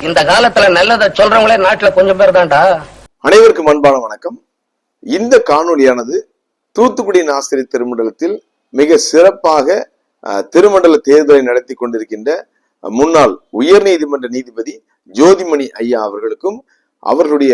இந்த காலத்துல நல்லதை சொல்றவங்களே நாட்டுல கொஞ்சம் பேர் தான்டா. அனைவருக்கும் அன்பான வணக்கம். இந்த காணொலியானது தூத்துக்குடி ஆசிரியர் திருமண்டலத்தில் மிக சிறப்பாக திருமண்டல தேர்தலை நடத்தி கொண்டிருக்கின்ற முன்னாள் உயர் நீதிமன்ற நீதிபதி ஜோதிமணி ஐயா அவர்களுக்கும் அவர்களுடைய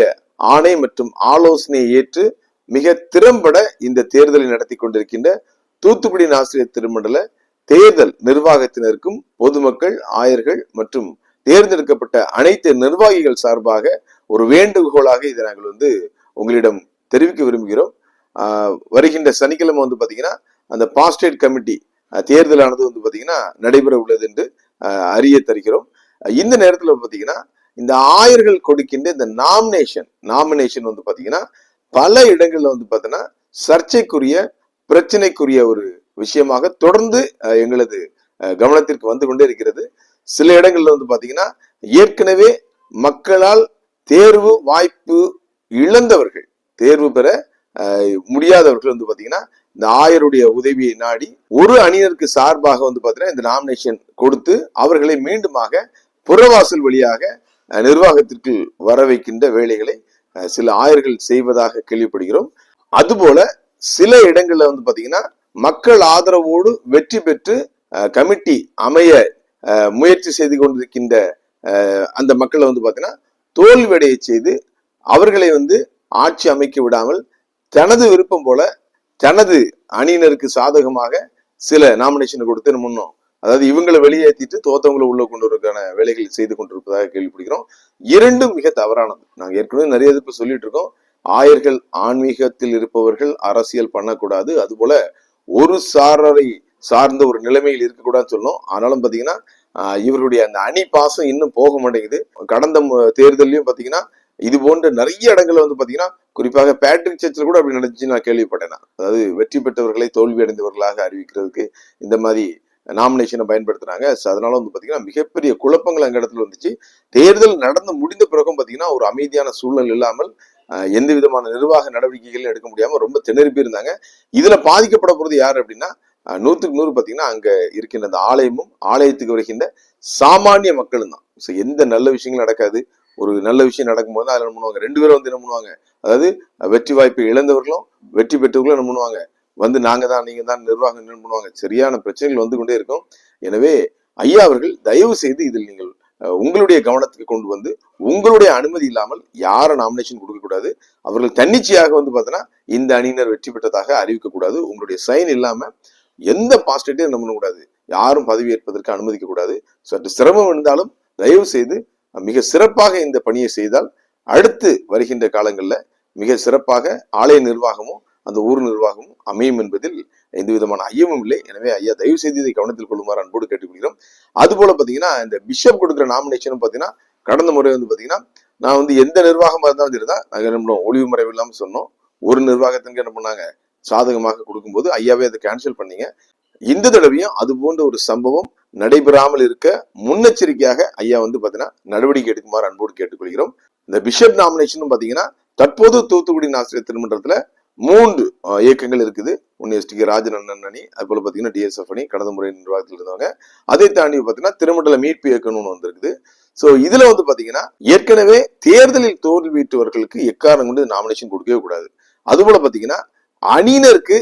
ஆணை மற்றும் ஆலோசனையை ஏற்று மிக திறம்பட இந்த தேர்தலை நடத்தி கொண்டிருக்கின்ற தூத்துக்குடி ஆசிரியர் திருமண்டல தேர்தல் நிர்வாகத்தினருக்கும் பொதுமக்கள், ஆயர்கள் மற்றும் தேர்ந்தெடுக்கப்பட்ட அனைத்து நிர்வாகிகள் சார்பாக ஒரு வேண்டுகோளாக இதை நாங்கள் உங்களிடம் தெரிவிக்க விரும்புகிறோம். வருகின்ற சனிக்கிழமை பாத்தீங்கன்னா அந்த பாஸ்டேட் கமிட்டி தேர்தலானது பாத்தீங்கன்னா நடைபெற உள்ளது என்று அறிய தருகிறோம். இந்த நேரத்துல பாத்தீங்கன்னா இந்த ஆயர்கள் கொடுக்கின்ற இந்த நாமினேஷன் பாத்தீங்கன்னா பல இடங்கள்ல பாத்தீங்கன்னா சர்ச்சைக்குரிய பிரச்சனைக்குரிய ஒரு விஷயமாக தொடர்ந்து எங்களது கவனத்திற்கு வந்து கொண்டே இருக்கிறது. சில இடங்கள்ல பாத்தீங்கன்னா ஏற்கனவே மக்களால் தேர்வு வாய்ப்பு இழந்தவர்கள், தேர்வு பெற முடியாதவர்கள் பாத்தீங்கன்னா இந்த ஆயருடைய உதவியை நாடி ஒரு அணியினருக்கு சார்பாக பாத்தீங்கன்னா இந்த நாமினேஷன் கொடுத்து அவர்களை மீண்டுமாக புறவாசல் வழியாக நிர்வாகத்திற்கு வர வைக்கின்ற வேலைகளை சில ஆயர்கள் செய்வதாக கேள்விப்படுகிறோம். அதுபோல சில இடங்கள்ல பாத்தீங்கன்னா மக்கள் ஆதரவோடு வெற்றி பெற்று கமிட்டி அமைய முயற்சி செய்து கொண்டிருக்கின்ற அந்த மக்களை பாத்தீங்கன்னா தோல்வியடைய செய்து அவர்களை ஆட்சி அமைக்க விடாமல் தனது விருப்பம் போல தனது அணியினருக்கு சாதகமாக சில நாமினேஷன் கொடுத்து முன்னோம், அதாவது இவங்களை வெளியேற்றிட்டு தோத்தவங்களை உள்ள கொண்டு வருவதற்கான வேலைகள் செய்து கொண்டிருப்பதாக கேள்விப்படுகிறோம். இரண்டும் மிக தவறானது. நாங்க ஏற்கனவே நிறைய இதுக்கு சொல்லிட்டு இருக்கோம். ஆயர்கள் ஆன்மீகத்தில் இருப்பவர்கள் அரசியல் பண்ணக்கூடாது, அதுபோல ஒரு சாரரை சார்ந்த ஒரு நிலைமையில் இருக்கக்கூடாதுன்னு சொல்லணும். ஆனாலும் பாத்தீங்கன்னா இவருடைய அந்த அணி பாசம் இன்னும் போக மாட்டேங்குது. கடந்த தேர்தலையும் பாத்தீங்கன்னா இது போன்ற நிறைய இடங்கள்ல பாத்தீங்கன்னா குறிப்பாக பேட்ரிக் சர்ச்சில் கூட அப்படி நடந்துச்சு நான் கேள்விப்பட்டேன். அதாவது வெற்றி பெற்றவர்களை தோல்வி அடைந்தவர்களாக அறிவிக்கிறதுக்கு இந்த மாதிரி நாமினேஷனை பயன்படுத்துறாங்க. அதனால பாத்தீங்கன்னா மிகப்பெரிய குழப்பங்கள் அங்க இடத்துல வந்துச்சு. தேர்தல் நடந்து முடிந்த பிறகும் பாத்தீங்கன்னா ஒரு அமைதியான சூழல் இல்லாமல் எந்த விதமான நிர்வாக நடவடிக்கைகளும் எடுக்க முடியாம ரொம்ப திணறி இருந்தாங்க. இதுல பாதிக்கப்பட போறது யாரு அப்படின்னா 100க்கு 100 பாத்தீங்கன்னா அங்க இருக்கின்ற அந்த ஆலயமும் ஆலயத்துக்கு வருகின்ற சாமானிய மக்களும் தான். எந்த நல்ல விஷயங்களும் நடக்காது. ஒரு நல்ல விஷயம் நடக்கும்போது அதுல என்ன பண்ணுவாங்க, ரெண்டு பேரும் என்ன பண்ணுவாங்க, அதாவது வெற்றி வாய்ப்பை இழந்தவர்களும் வெற்றி பெற்றவர்களும் என்ன பண்ணுவாங்க, நாங்க தான் நீங்க தான் நிர்வாகம் என்ன பண்ணுவாங்க, சரியான பிரச்சனைகள் கொண்டே இருக்கும். எனவே ஐயா அவர்கள் தயவு செய்து இதில் நீங்கள் உங்களுடைய கவனத்துக்கு கொண்டு உங்களுடைய அனுமதி இல்லாமல் யார நாமினேஷன் கொடுக்க கூடாது. அவர்கள் தன்னிச்சையாக பாத்தீங்கன்னா இந்த அணியினர் வெற்றி பெற்றதாக அறிவிக்க கூடாது. உங்களுடைய சைன் இல்லாம எந்த பாஸ்டேட்டையும் என்ன பண்ணக்கூடாது, யாரும் பதவி ஏற்பதற்கு அனுமதிக்க கூடாது. சற்று சிரமம் இருந்தாலும் தயவு செய்து மிக சிறப்பாக இந்த பணியை செய்தால் அடுத்து வருகின்ற காலங்கள்ல மிக சிறப்பாக ஆலய நிர்வாகமும் அந்த ஊர் நிர்வாகமும் அமையும் என்பதில் எந்த விதமான ஐயமும் இல்லை. எனவே ஐயா தயவு செய்து இதை கவனத்தில் கொள்ளுமாறு அன்போடு கேட்டுக்கொள்கிறோம். அது போல பாத்தீங்கன்னா இந்த பிஷப் கொடுக்குற நாமினேஷனும் பாத்தீங்கன்னா கடந்த முறை பாத்தீங்கன்னா நான் எந்த நிர்வாகமா இருந்தாலும் சரிதான் நாங்க என்ன பண்ணோம், ஒளிவு மறைவு இல்லாம சொன்னோம். ஒரு நிர்வாகத்திற்கு என்ன பண்ணாங்க, சாதகமாக கொடுக்கும்போது ஐயாவே அதை கேன்சல் பண்ணீங்க. இந்த தடவையும் அது போன்ற ஒரு சம்பவம் நடைபெறாமல் இருக்க முன்னெச்சரிக்கையாக ஐயா பாத்தீங்கன்னா நடவடிக்கை எடுக்குமாறு அன்போடு கேட்டுக்கொள்கிறோம். இந்த பிஷப் நாமினேஷன் பாத்தீங்கன்னா தற்போது தூத்துக்குடி ஆசிரியர் திருமன்றத்துல 3 இயக்கங்கள் இருக்குது. STK ராஜன் அணி, அது போல பாத்தீங்கன்னா DSF அணி கடந்த முறை நிர்வாகத்தில் இருந்தவங்க. அதை தாண்டி பாத்தீங்கன்னா திருமண்டல மீட்பு இயக்கம்னு வந்திருக்குது. சோ இதுல பாத்தீங்கன்னா ஏற்கனவே தேர்தலில் தோல்வியுற்றவர்களுக்கு எக்காரணம் கொண்டு நாமினேஷன் கொடுக்கவே கூடாது. அது போல பாத்தீங்கன்னா அணியினருக்கு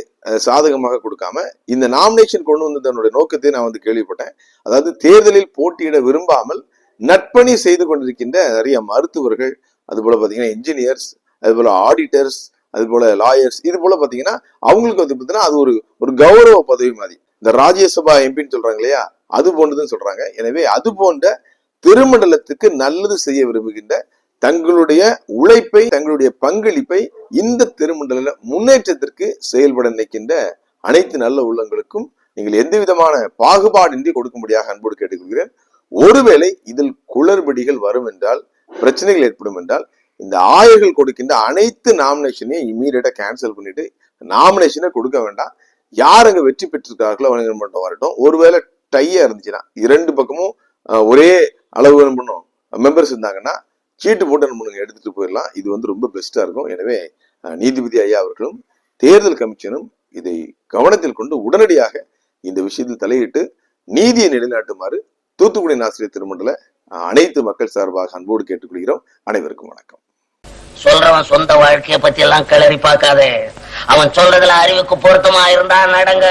சாதகமாக கொடுக்காம இந்த நாமினேஷன் கொண்டு வந்ததனுடைய நோக்கத்தை நான் கேள்விப்பட்டேன். அதாவது தேர்தலில் போட்டியிட விரும்பாமல் நற்பணி செய்து கொண்டிருக்கின்ற நிறைய மருத்துவர்கள், அது போல பாத்தீங்கன்னா இன்ஜினியர்ஸ், அது போல ஆடிட்டர்ஸ், அது போல லாயர்ஸ், இது போல பாத்தீங்கன்னா அவங்களுக்கு பாத்தீங்கன்னா அது ஒரு கௌரவ பதவி மாதிரி. இந்த ராஜ்யசபா எம்பின்னு சொல்றாங்க இல்லையா, அது போன்றதுன்னு சொல்றாங்க. எனவே அது போன்ற திருமண்டலத்துக்கு நல்லது செய்ய விரும்புகின்ற தங்களுடைய உழைப்பை, தங்களுடைய பங்களிப்பை இந்த திருமண்டல முன்னேற்றத்திற்கு செயல்பட நினைக்கின்ற அனைத்து நல்ல உள்ளங்களுக்கும் நீங்கள் எந்த விதமான பாகுபாடின்றி கொடுக்கும்படியாக அன்போடு கேட்டுக்கொள்கிறேன். ஒருவேளை இதில் குளறுபடிகள் வரும் என்றால், பிரச்சனைகள் ஏற்படும் என்றால், இந்த ஆயர்கள் கொடுக்கின்ற அனைத்து நாமினேஷனையும் இமீடியட்டா கேன்சல் பண்ணிட்டு நாமினேஷனை கொடுக்க வேண்டாம். யார் அங்க வெற்றி பெற்றிருக்கார்களோ அவங்க மட்டும் வரட்டும். ஒருவேளை டையா இருந்துச்சுன்னா, இரண்டு பக்கமும் ஒரே அளவு என்ன பண்ணும் மெம்பர்ஸ் இருந்தாங்கன்னா சீட்டு போட்டு நம்ம எடுத்துட்டு போயிடலாம். இது ரொம்ப பெஸ்டா இருக்கும். எனவே நீதிபதி ஐயா அவர்களும் தேர்தல் கமிஷனும் இதை கவனத்தில் கொண்டு உடனடியாக இந்த விஷயத்தில் தலையிட்டு நீதியை நிலைநாட்டுமாறு தூத்துக்குடி ஆசிரியர் திருமண்டல அனைத்து மக்கள் சார்பாக அன்போடு கேட்டுக்கொள்கிறோம். அனைவருக்கும் வணக்கம். சொல்றவன் சொந்த வாழ்க்கைய பத்தி எல்லாம் கிளறி பார்க்காதே. அவன் சொல்றதுல அறிவுக்கு பொருத்தமா இருந்தா நடங்க.